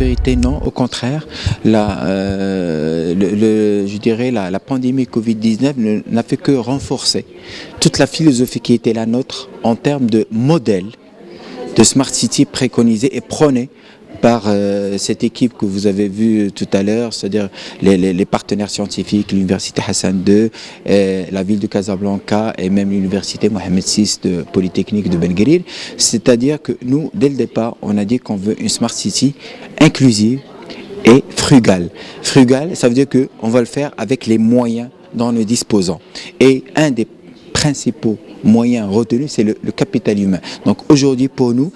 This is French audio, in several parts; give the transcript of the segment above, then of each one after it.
vérité, non. Au contraire, je dirais la pandémie Covid-19 n'a fait que renforcer toute la philosophie qui était la nôtre en termes de modèle de Smart City préconisé et prôné par cette équipe que vous avez vue tout à l'heure, c'est-à-dire les partenaires scientifiques, l'université Hassan II, la ville de Casablanca et même l'université Mohamed VI de Polytechnique de Ben Guerir. C'est-à-dire que nous, dès le départ, on a dit qu'on veut une Smart City inclusive et frugale. Frugale, ça veut dire qu'on va le faire avec les moyens dont nous disposons. Et un des principaux moyens retenus, c'est le capital humain. Donc aujourd'hui pour nous,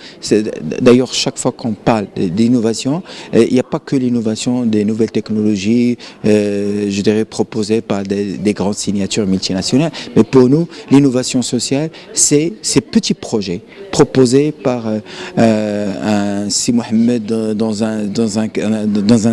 d'ailleurs chaque fois qu'on parle d'innovation, il n'y a pas que l'innovation des nouvelles technologies, je dirais proposées par des grandes signatures multinationales, mais pour nous, l'innovation sociale, c'est ces petits projets proposés par un Si Mohamed dans un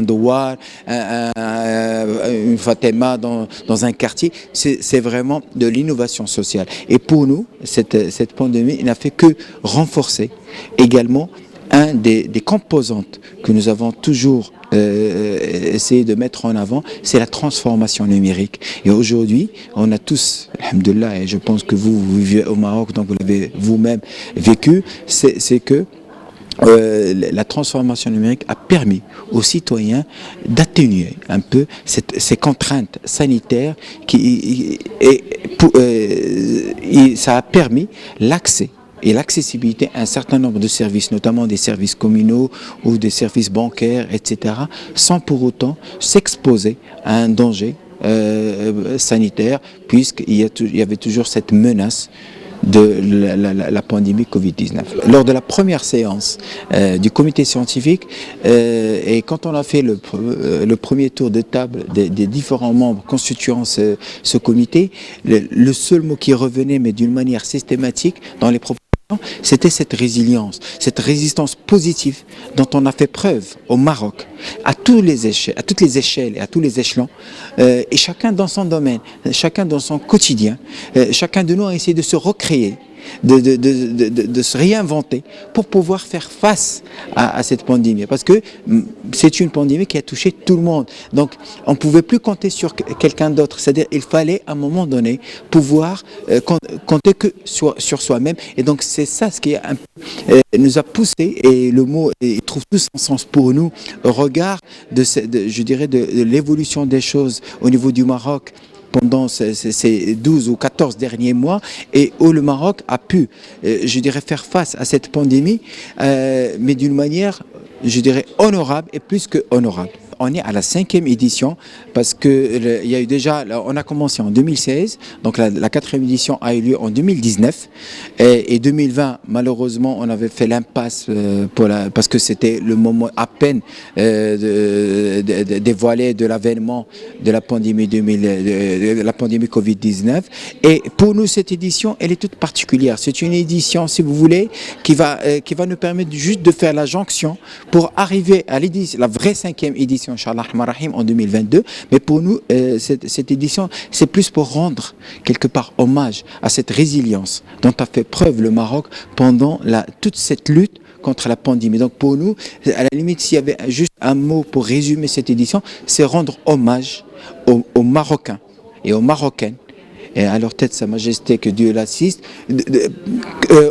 douar, une Fatima dans un quartier. C'est vraiment de l'innovation sociale. Et pour nous, cette pandémie n'a fait que renforcer également un des composantes que nous avons toujours essayé de mettre en avant, c'est la transformation numérique. Et aujourd'hui, on a tous, alhamdoulilah, et je pense que vous vivez au Maroc, donc vous l'avez vous-même vécu, c'est que la transformation numérique a permis aux citoyens d'atténuer un peu ces contraintes sanitaires ça a permis l'accès et l'accessibilité à un certain nombre de services, notamment des services communaux ou des services bancaires, etc., sans pour autant s'exposer à un danger sanitaire, puisqu'il y avait toujours cette menace de la pandémie Covid-19. Lors de la première séance du comité scientifique, et quand on a fait le premier tour de table des différents membres constituant ce comité, le seul mot qui revenait, mais d'une manière systématique dans les propositions, c'était cette résilience, cette résistance positive dont on a fait preuve au Maroc, à toutes les échelles et à tous les échelons, et chacun dans son domaine, chacun dans son quotidien, chacun de nous a essayé de se recréer, de se réinventer pour pouvoir faire face à cette pandémie, parce que c'est une pandémie qui a touché tout le monde, donc on ne pouvait plus compter sur quelqu'un d'autre, c'est-à-dire il fallait à un moment donné pouvoir compter que sur soi-même, et donc c'est ça ce qui nous a poussé, et le mot il trouve tout son sens pour nous au regard je dirais de l'évolution des choses au niveau du Maroc pendant ces 12 ou 14 derniers mois, et où le Maroc a pu, je dirais, faire face à cette pandémie, mais d'une manière, je dirais, honorable et plus que honorable. On est à la 5e édition parce que il y a eu déjà, on a commencé en 2016, donc la 4e édition a eu lieu en 2019 et 2020 malheureusement on avait fait l'impasse parce que c'était le moment à peine dévoilé de l'avènement de la pandémie Covid-19, et pour nous cette édition elle est toute particulière. C'est une édition, si vous voulez, qui va nous permettre juste de faire la jonction pour arriver à la vraie 5e édition Inch'Allah en 2022, mais pour nous cette édition c'est plus pour rendre quelque part hommage à cette résilience dont a fait preuve le Maroc pendant toute cette lutte contre la pandémie. Donc pour nous, à la limite, s'il y avait juste un mot pour résumer cette édition, c'est rendre hommage aux Marocains et aux Marocaines, et à leur tête Sa Majesté, que Dieu l'assiste,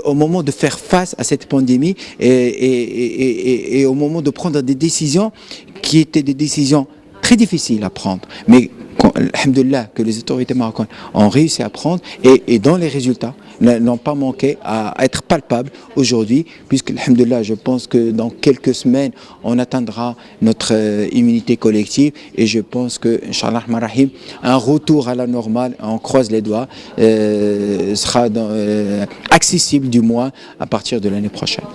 au moment de faire face à cette pandémie et au moment de prendre des décisions qui étaient des décisions très difficiles à prendre, mais alhamdoulilah que les autorités marocaines ont réussi à prendre, et dont les résultats n'ont pas manqué à être palpables aujourd'hui, puisque alhamdoulilah, je pense que dans quelques semaines on atteindra notre immunité collective, et je pense que Inch'Allah un retour à la normale, on croise les doigts, sera accessible du moins à partir de l'année prochaine.